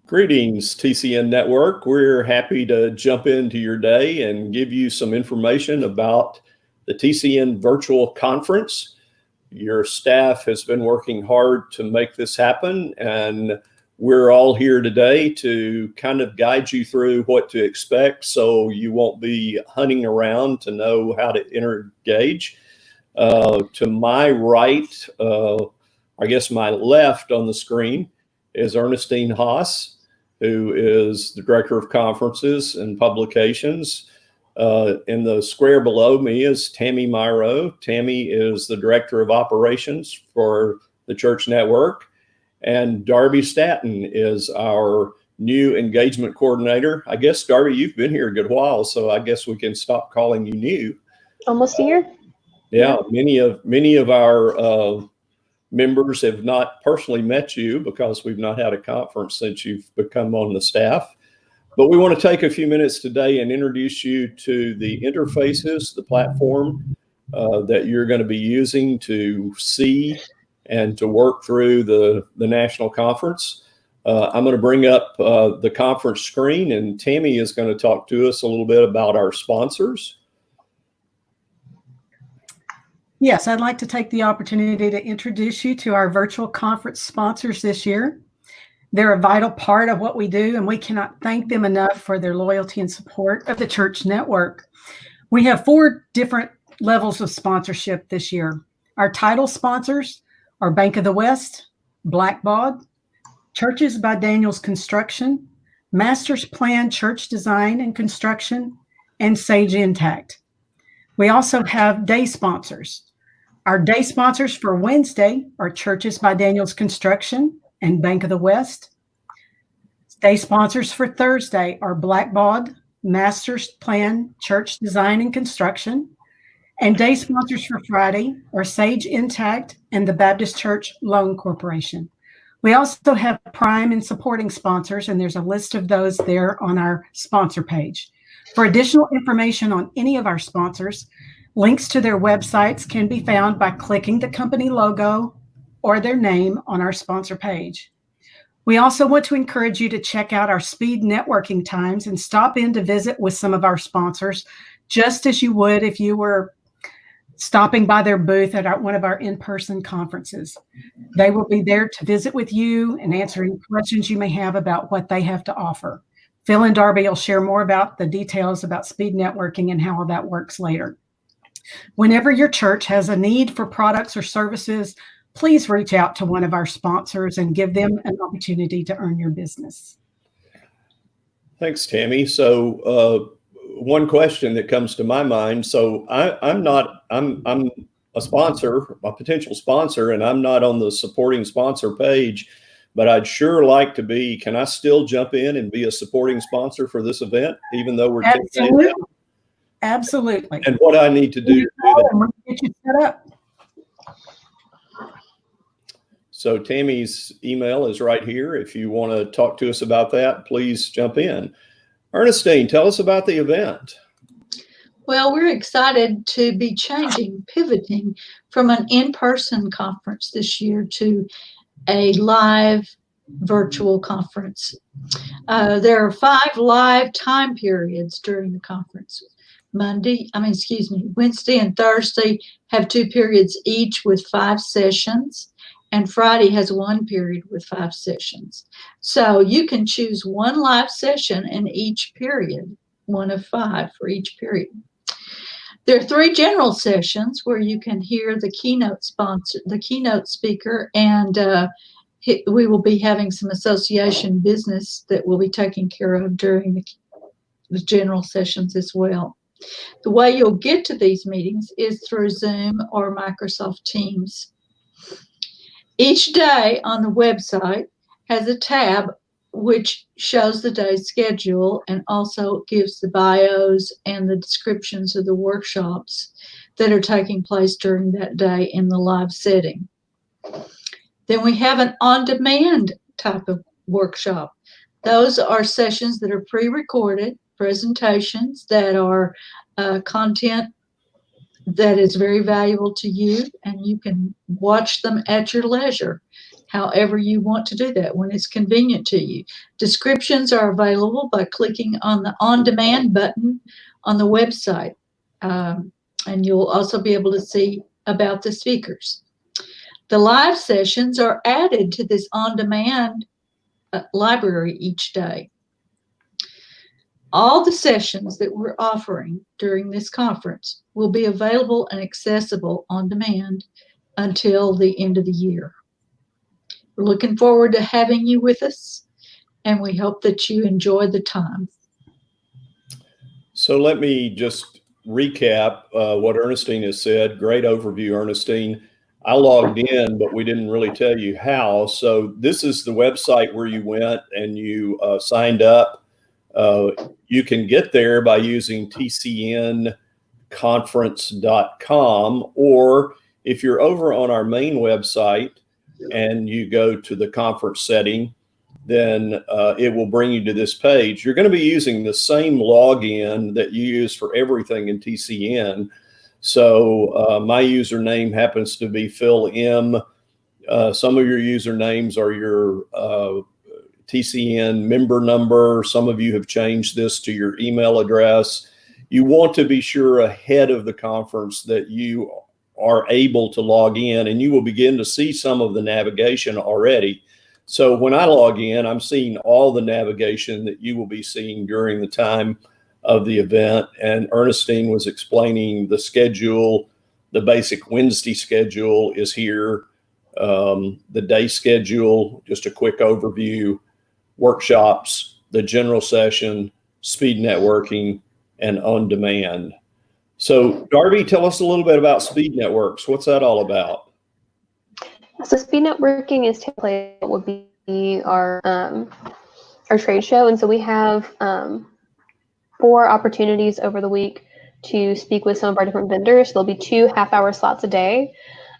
Greetings, TCN Network. We're happy to jump into your day and give you some information about the TCN Virtual Conference. Your staff has been working hard to make this happen, and we're all here today to kind of guide you through what to expect so you won't be hunting around to know how to engage. To my right, I guess my left on the screen, is Ernestine Haas, who is the Director of Conferences and Publications. In the square below me is Tammy Myro. Tammy is the Director of Operations for the Church Network. And Darby Staton is our new engagement coordinator. I guess, Darby, you've been here a good while, so I guess we can stop calling you new. Almost a year. Yeah, many of our members have not personally met you because we've not had a conference since you've become on the staff. But we want to take a few minutes today and introduce you to the interfaces, the platform that you're going to be using to see and to work through the national conference. I'm going to bring up the conference screen, and Tammy is going to talk to us a little bit about our sponsors. Yes, I'd like to take the opportunity to introduce you to our virtual conference sponsors this year. They're a vital part of what we do, and we cannot thank them enough for their loyalty and support of the Church Network. We have 4 different levels of sponsorship this year. Our title sponsors are Bank of the West, Blackbaud, Churches by Daniels Construction, Masters Plan Church Design and Construction, and Sage Intact. We also have day sponsors. Our day sponsors for Wednesday are Churches by Daniels Construction and Bank of the West. Day sponsors for Thursday are Blackbaud, Masters Plan Church Design and Construction. And day sponsors for Friday are Sage Intact and the Baptist Church Loan Corporation. We also have prime and supporting sponsors, and there's a list of those there on our sponsor page. For additional information on any of our sponsors, links to their websites can be found by clicking the company logo or their name on our sponsor page. We also want to encourage you to check out our speed networking times and stop in to visit with some of our sponsors, just as you would if you were stopping by their booth at one of our in-person conferences. They will be there to visit with you and answer any questions you may have about what they have to offer. Phil and Darby will share more about the details about speed networking and how that works later. Whenever your church has a need for products or services, please reach out to one of our sponsors and give them an opportunity to earn your business. Thanks, Tammy. So one question that comes to my mind. So I'm a sponsor, a potential sponsor, and I'm not on the supporting sponsor page, but I'd sure like to be. Can I still jump in and be a supporting sponsor for this event, even though we're Absolutely. Absolutely. And what I need to do to do that? We'll get you set up. So Tammy's email is right here. If you want to talk to us about that, please jump in. Ernestine, tell us about the event. Well, we're excited to be pivoting from an in-person conference this year to a live virtual conference. There are 5 live time periods during the conference. Wednesday and Thursday have 2 periods each with 5 sessions, and Friday has 1 period with 5 sessions. So you can choose 1 live session in each period, 1 of 5 for each period. There are 3 general sessions where you can hear the keynote speaker, and we will be having some association business that we'll be taking care of during the general sessions as well. The way you'll get to these meetings is through Zoom or Microsoft Teams. Each day on the website has a tab which shows the day's schedule and also gives the bios and the descriptions of the workshops that are taking place during that day in the live setting. Then we have an on-demand type of workshop. Those are sessions that are pre-recorded, presentations that are content that is very valuable to you, and you can watch them at your leisure. however you want to do that when it's convenient to you. Descriptions are available by clicking on the on-demand button on the website. And you'll also be able to see about the speakers. The live sessions are added to this on-demand library each day. All the sessions that we're offering during this conference will be available and accessible on demand until the end of the year. We're looking forward to having you with us, and we hope that you enjoy the time. So let me just recap what Ernestine has said. Great overview, Ernestine. I logged in, but we didn't really tell you how. So this is the website where you went and you signed up. You can get there by using tcnconference.com, or if you're over on our main website and you go to the conference setting, then it will bring you to this page. You're going to be using the same login that you use for everything in TCN. So my username happens to be Phil M. Some of your usernames are your TCN member number. Some of you have changed this to your email address. You want to be sure ahead of the conference that you are able to log in, and you will begin to see some of the navigation already. So when I log in, I'm seeing all the navigation that you will be seeing during the time of the event. And Ernestine was explaining the schedule. The basic Wednesday schedule is here. The day schedule, just a quick overview, workshops, the general session, speed networking, and on demand. So Darby, tell us a little bit about Speed Networks. What's that all about? So speed networking is typically what would be our trade show, and so we have 4 opportunities over the week to speak with some of our different vendors. So there'll be 2 half-hour slots a day,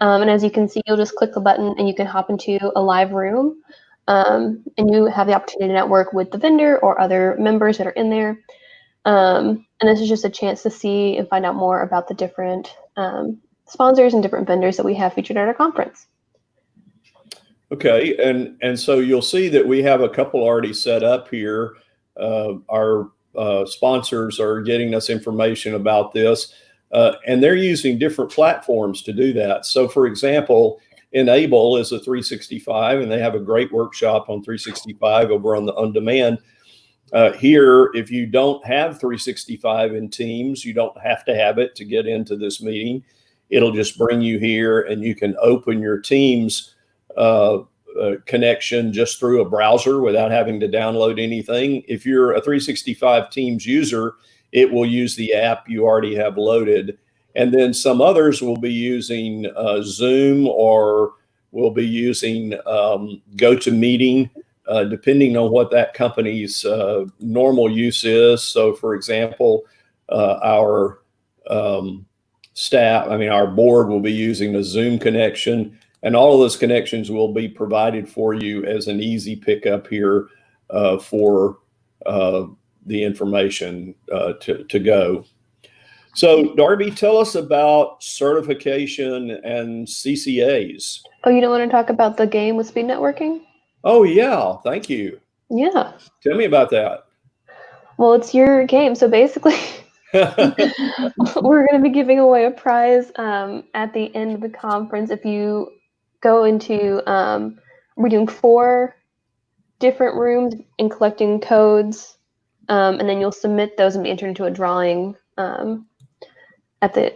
and as you can see, you'll just click the button and you can hop into a live room, and you have the opportunity to network with the vendor or other members that are in there. And this is just a chance to see and find out more about the different sponsors and different vendors that we have featured at our conference. Okay, and so you'll see that we have a couple already set up here. Our sponsors are getting us information about this, and they're using different platforms to do that. So for example, Enable is a 365, and they have a great workshop on 365 over on the on-demand. Here, if you don't have 365 in Teams, you don't have to have it to get into this meeting. It'll just bring you here, and you can open your Teams connection just through a browser without having to download anything. If you're a 365 Teams user, it will use the app you already have loaded. And then some others will be using Zoom, or will be using GoToMeeting, depending on what that company's normal use is. So for example, our staff, our board will be using a Zoom connection, and all of those connections will be provided for you as an easy pickup here for the information to go. So Darby, tell us about certification and CCAs. Oh, you don't want to talk about the game with speed networking? Oh yeah, thank you. Yeah. Tell me about that. Well, it's your game. So basically, we're going to be giving away a prize at the end of the conference. If you go into, we're doing 4 different rooms and collecting codes, and then you'll submit those and be entered into a drawing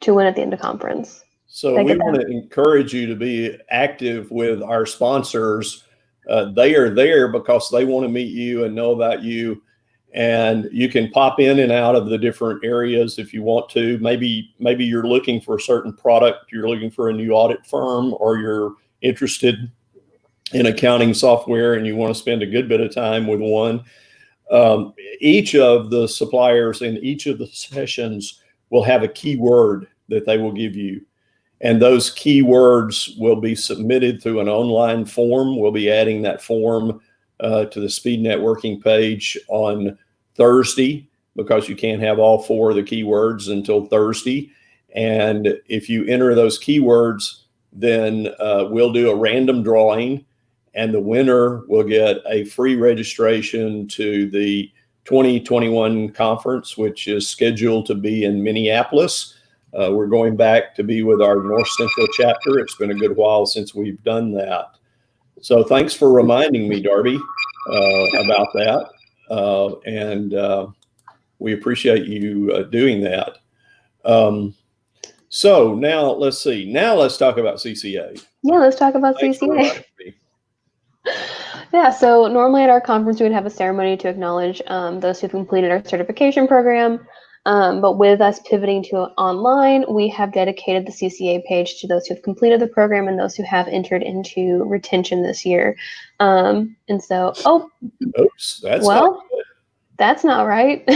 to win at the end of conference. So we want to encourage you to be active with our sponsors. They are there because they want to meet you and know about you. And you can pop in and out of the different areas if you want to. Maybe you're looking for a certain product, you're looking for a new audit firm, or you're interested in accounting software and you want to spend a good bit of time with one. Each of the suppliers in each of the sessions will have a keyword that they will give you. And those keywords will be submitted through an online form. We'll be adding that form to the speed networking page on Thursday, because you can't have all 4 of the keywords until Thursday. And if you enter those keywords, then we'll do a random drawing, and the winner will get a free registration to the 2021 conference, which is scheduled to be in Minneapolis. We're going back to be with our North Central chapter. It's been a good while since we've done that. So thanks for reminding me, Darby, about that. And we appreciate you doing that. So now let's see. Now let's talk about CCA. Yeah, let's talk about Thanks for CCA. reminding me. Yeah, so normally at our conference, we would have a ceremony to acknowledge those who've completed our certification program. But with us pivoting to online, we have dedicated the CCA page to those who've completed the program and those who have entered into retention this year. And so, Oops, that's well, not good. that's not right.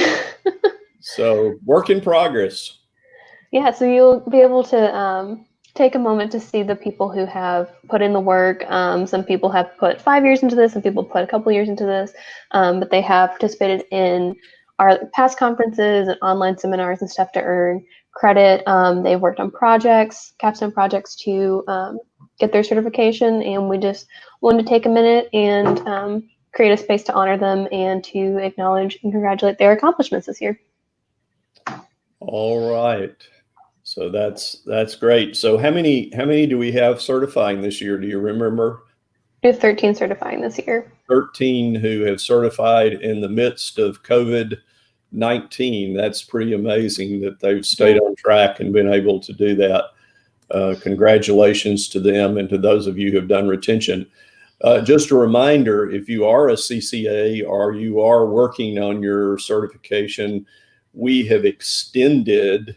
So work in progress. Yeah, so you'll be able to take a moment to see the people who have put in the work. Some people have put 5 years into this, some people put a couple years into this, but they have participated in our past conferences and online seminars and stuff to earn credit. They've worked on projects, capstone projects to get their certification, and we just wanted to take a minute and create a space to honor them and to acknowledge and congratulate their accomplishments this year. All right. So that's great. So how many do we have certifying this year? Do you remember? We have 13 certifying this year. 13 who have certified in the midst of COVID-19. That's pretty amazing that they've stayed on track and been able to do that. Congratulations to them and to those of you who have done retention. Just a reminder, if you are a CCA or you are working on your certification, we have extended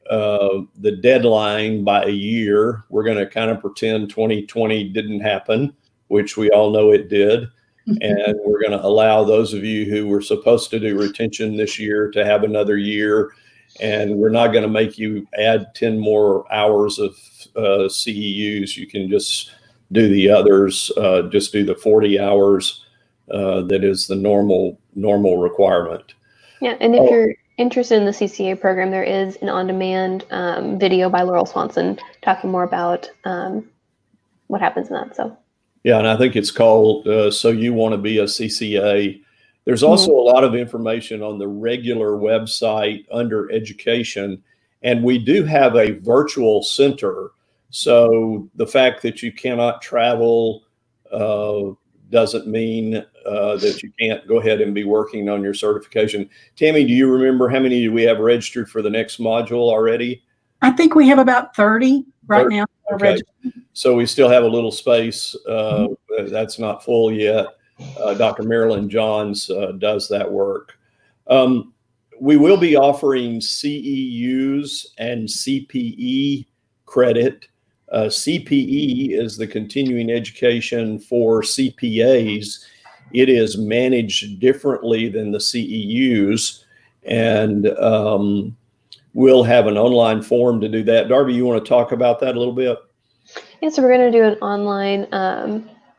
the deadline by a year. We're going to kind of pretend 2020 didn't happen, which we all know it did. And we're going to allow those of you who were supposed to do retention this year to have another year. And we're not going to make you add 10 more hours of CEUs. You can just do the others, just do the 40 hours that is the normal requirement. Yeah, and if you're interested in the CCA program, there is an on-demand video by Laurel Swanson talking more about what happens in that. So yeah, and I think it's called So You Want to Be a CCA. There's also a lot of information on the regular website under education, and we do have a virtual center. So the fact that you cannot travel doesn't mean that you can't go ahead and be working on your certification. Tammy, do you remember how many do we have registered for the next module already? I think we have about 30 right 30? now. Okay. So we still have a little space. That's not full yet. Dr. Marilyn Johns does that work. We will be offering CEUs and CPE credit. CPE is the continuing education for CPAs. It is managed differently than the CEUs, and we'll have an online form to do that. Darby, you want to talk about that a little bit? yeah, so we're going to do an online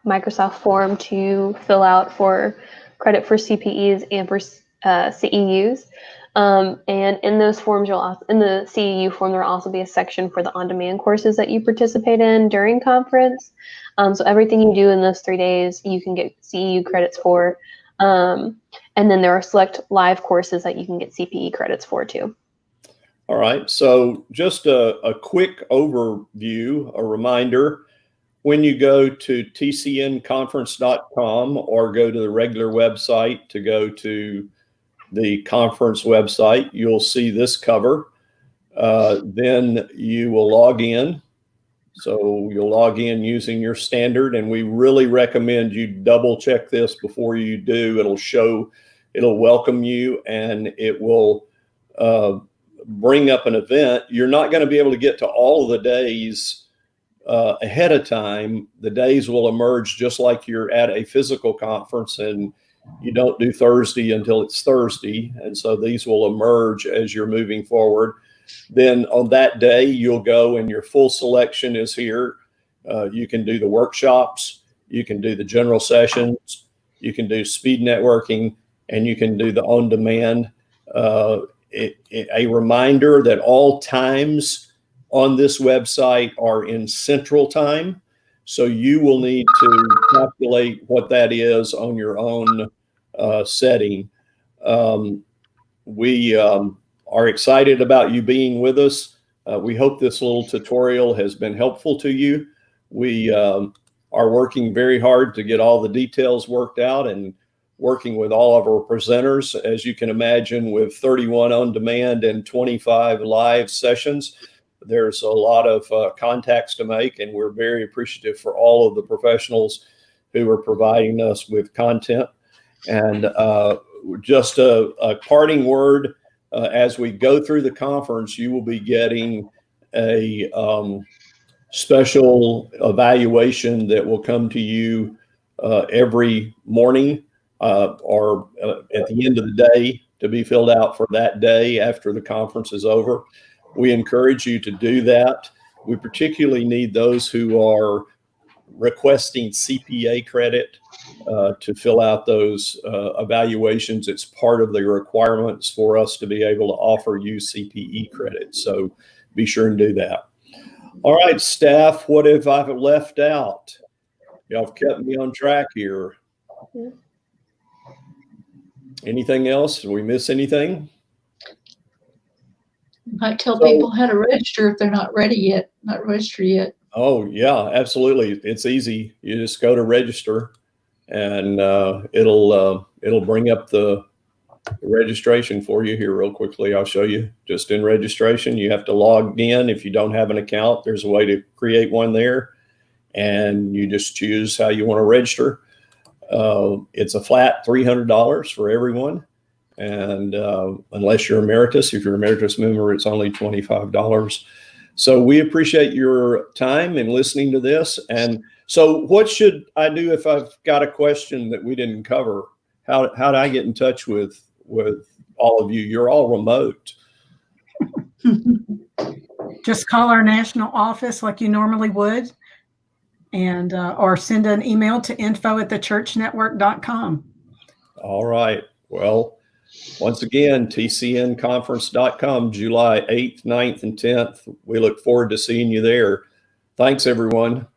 Microsoft form to fill out for credit for CPEs and for CEUs. And in those forms, in the CEU form, there will also be a section for the on-demand courses that you participate in during conference. So everything you do in those 3 days, you can get CEU credits for. And then there are select live courses that you can get CPE credits for too. All right. So just a quick overview, a reminder. When you go to tcnconference.com or go to the regular website to go to the conference website, you'll see this cover. Then you will log in. So you'll log in using your standard, and we really recommend you double check this before you do. It'll welcome you, and it will bring up an event. You're not going to be able to get to all of the days ahead of time. The days will emerge just like you're at a physical conference, and you don't do Thursday until it's Thursday. And so these will emerge as you're moving forward. Then on that day, you'll go and your full selection is here. You can do the workshops, you can do the general sessions, you can do speed networking, and you can do the on-demand. A reminder that all times on this website are in Central Time. So you will need to calculate what that is on your own setting. We are excited about you being with us. We hope this little tutorial has been helpful to you. We are working very hard to get all the details worked out and working with all of our presenters. As you can imagine, with 31 on demand and 25 live sessions, there's a lot of contacts to make, and we're very appreciative for all of the professionals who are providing us with content. And just a parting word, as we go through the conference, you will be getting a special evaluation that will come to you every morning or at the end of the day to be filled out for that day after the conference is over. We encourage you to do that. We particularly need those who are requesting CPA credit to fill out those evaluations. It's part of the requirements for us to be able to offer you CPE credit. So be sure and do that. All right, staff, what have I left out? Y'all have kept me on track here. Anything else? Did we miss anything? Might tell people how to register if they're not ready yet, not registered yet. Oh, yeah, absolutely. It's easy. You just go to register and it'll bring up the registration for you here real quickly. I'll show you. Just in registration, you have to log in. If you don't have an account, there's a way to create one there, and you just choose how you want to register. It's a flat $300 for everyone. And unless you're emeritus, if you're an emeritus member, it's only $25. So we appreciate your time in listening to this. And so what should I do if I've got a question that we didn't cover? How do I get in touch with all of you? You're all remote. Just call our national office like you normally would, and or send an email to info@thechurchnetwork.com. All right. Well, once again, tcnconference.com, July 8th, 9th, and 10th. We look forward to seeing you there. Thanks, everyone.